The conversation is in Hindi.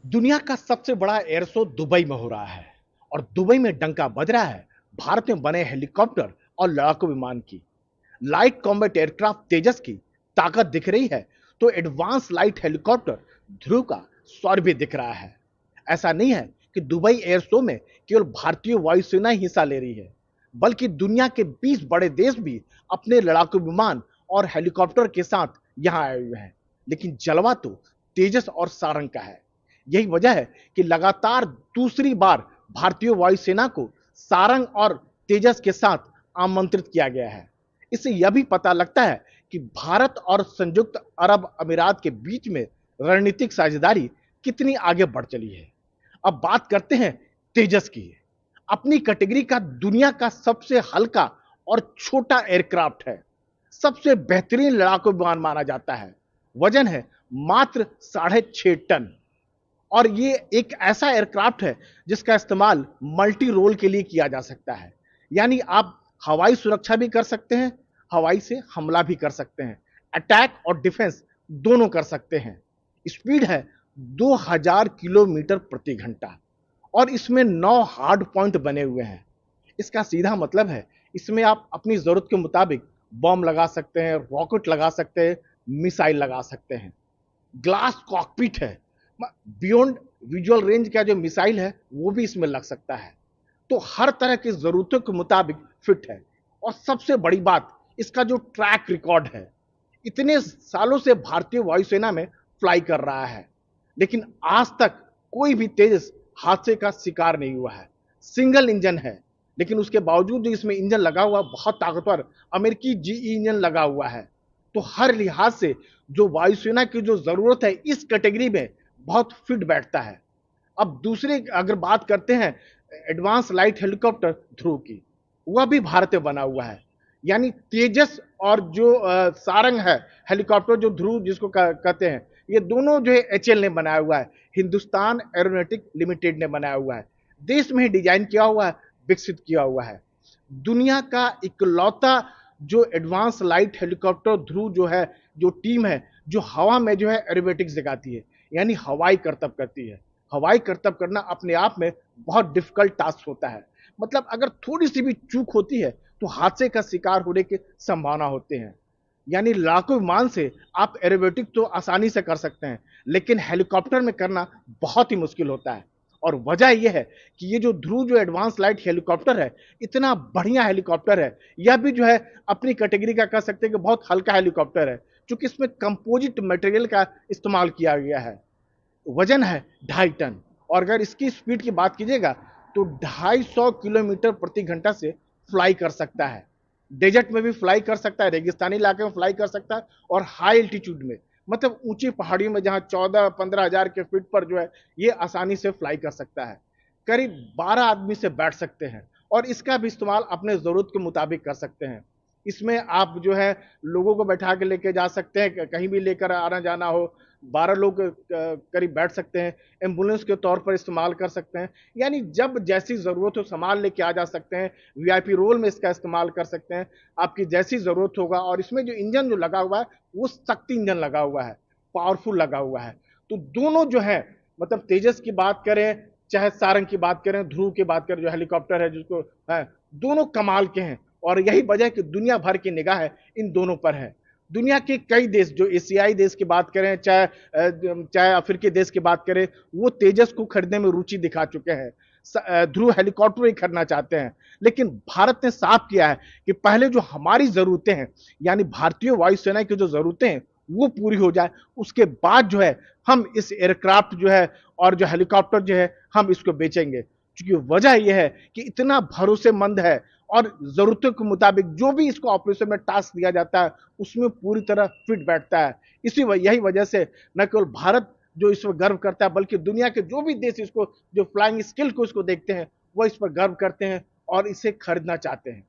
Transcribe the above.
दुनिया का सबसे बड़ा एयर शो दुबई में हो रहा है और दुबई में डंका बज रहा है भारत में बने हेलीकॉप्टर और लड़ाकू विमान की। लाइट कॉम्बैट एयरक्राफ्ट तेजस की ताकत दिख रही है तो एडवांस लाइट हेलीकॉप्टर ध्रुव का स्वर भी दिख रहा है। ऐसा नहीं है कि दुबई एयर शो में केवल भारतीय वायुसेना ही हिस्सा ले रही है, बल्कि दुनिया के 20 बड़े देश भी अपने लड़ाकू विमान और हेलीकॉप्टर के साथ यहां आए हुए हैं। लेकिन जलवा तो तेजस और सारंग का है। यही वजह है कि लगातार दूसरी बार भारतीय वायुसेना को सारंग और तेजस के साथ आमंत्रित किया गया है। इससे यह भी पता लगता है कि भारत और संयुक्त अरब अमीरात के बीच में रणनीतिक साझेदारी कितनी आगे बढ़ चली है। अब बात करते हैं तेजस की। अपनी कैटेगरी का दुनिया का सबसे हल्का और छोटा एयरक्राफ्ट है। सबसे बेहतरीन लड़ाकू विमान माना जाता है। वजन है मात्र 6.5 टन और ये एक ऐसा एयरक्राफ्ट है जिसका इस्तेमाल मल्टी रोल के लिए किया जा सकता है। यानी आप हवाई सुरक्षा भी कर सकते हैं, हवाई से हमला भी कर सकते हैं, अटैक और डिफेंस दोनों कर सकते हैं। स्पीड है 2000 किलोमीटर प्रति घंटा और इसमें 9 हार्ड पॉइंट बने हुए हैं। इसका सीधा मतलब है इसमें आप अपनी जरूरत के मुताबिक बम लगा सकते हैं, रॉकेट लगा सकते हैं, मिसाइल लगा सकते हैं। ग्लास कॉकपिट है, बियॉन्ड विजुअल रेंज का जो मिसाइल है वो भी इसमें लग सकता है। तो हर तरह की जरूरतों के मुताबिक फिट है। और सबसे बड़ी बात इसका जो ट्रैक रिकॉर्ड है, इतने सालों से भारतीय वायुसेना में फ्लाई कर रहा है, लेकिन आज तक कोई भी तेजस हादसे का शिकार नहीं हुआ है। सिंगल इंजन है, लेकिन उसके बावजूद जो इसमें इंजन लगा हुआ बहुत ताकतवर अमेरिकी जीई इंजन लगा हुआ है। तो हर लिहाज से जो वायुसेना की जो जरूरत है इस कैटेगरी में बहुत फिट बैठता है। अब दूसरी अगर बात करते हैं एडवांस लाइट हेलीकॉप्टर ध्रुव की, वह भी भारत में बना हुआ है। यानी तेजस और जो सारंग है हेलीकॉप्टर जो ध्रुव जिसको कहते हैं, ये दोनों जो है एचएल ने बनाया हुआ है, हिंदुस्तान एरोनॉटिक लिमिटेड ने बनाया हुआ है। देश में ही डिजाइन किया हुआ है, विकसित किया हुआ है। दुनिया का इकलौता जो एडवांस लाइट हेलीकॉप्टर ध्रुव जो है, जो टीम है जो हवा में जो है एरोबेटिक्स दिखाती है, यानी हवाई करतब करती है। हवाई करतब करना अपने आप में बहुत डिफिकल्ट टास्क होता है। मतलब अगर थोड़ी सी भी चूक होती है तो हादसे का शिकार होने की संभावना होते हैं। यानी लड़ाकू विमान से आप एरोबेटिक तो आसानी से कर सकते हैं, लेकिन हेलीकॉप्टर में करना बहुत ही मुश्किल होता है। और वजह यह है कि ये जो ध्रुव जो एडवांस लाइट हेलीकॉप्टर है, इतना बढ़िया हेलीकॉप्टर है। यह भी जो है अपनी कैटेगरी का कह सकते हैं कि बहुत हल्का हेलीकॉप्टर है, क्योंकि इसमें कंपोजिट मटेरियल का इस्तेमाल किया गया है। वजन है 2.5 टन और अगर इसकी स्पीड की बात कीजिएगा तो 250 किलोमीटर प्रति घंटा से फ्लाई कर सकता है। डेजर्ट में भी फ्लाई कर सकता है, रेगिस्तानी इलाके में फ्लाई कर सकता है और हाई एल्टीट्यूड में, मतलब ऊंची पहाड़ियों में जहां 14-15 हजार के फीट पर जो है ये आसानी से फ्लाई कर सकता है। करीब 12 आदमी से बैठ सकते हैं और इसका भी इस्तेमाल अपने जरूरत के मुताबिक कर सकते हैं। इसमें आप जो है लोगों को बैठा के लेके जा सकते हैं, कहीं भी लेकर आना जाना हो, 12 लोग करीब बैठ सकते हैं। एम्बुलेंस के तौर पर इस्तेमाल कर सकते हैं, यानी जब जैसी ज़रूरत हो सामान लेके आ जा सकते हैं। वीआईपी रोल में इसका इस्तेमाल कर सकते हैं, आपकी जैसी ज़रूरत होगा। और इसमें जो इंजन जो लगा हुआ है वो शक्ति इंजन लगा हुआ है, पावरफुल लगा हुआ है। तो दोनों जो है, मतलब तेजस की बात करें चाहे सारंग की बात करें, ध्रुव की बात करें जो हेलीकॉप्टर है जिसको है, दोनों कमाल के हैं। और यही वजह है कि दुनिया भर की निगाह है इन दोनों पर है। दुनिया के कई देश, जो एशियाई देश की बात करें चाहे अफ्रीकी देश की बात करें, वो तेजस को खरीदने में रुचि दिखा चुके हैं। ध्रुव हेलीकॉप्टर ही खरीदना चाहते हैं। लेकिन भारत ने साफ किया है कि पहले जो हमारी जरूरतें हैं, यानी भारतीय वायुसेना की जो जरूरतें हैं वो पूरी हो जाए, उसके बाद जो है हम इस एयरक्राफ्ट जो है और जो हेलीकॉप्टर जो है हम इसको बेचेंगे। क्योंकि वजह यह है कि इतना भरोसेमंद है और जरूरतों के मुताबिक जो भी इसको ऑपरेशन में टास्क दिया जाता है उसमें पूरी तरह फिट बैठता है। यही वजह से न केवल भारत जो इस पर गर्व करता है, बल्कि दुनिया के जो भी देश इसको जो फ्लाइंग स्किल को इसको देखते हैं वो इस पर गर्व करते हैं और इसे खरीदना चाहते हैं।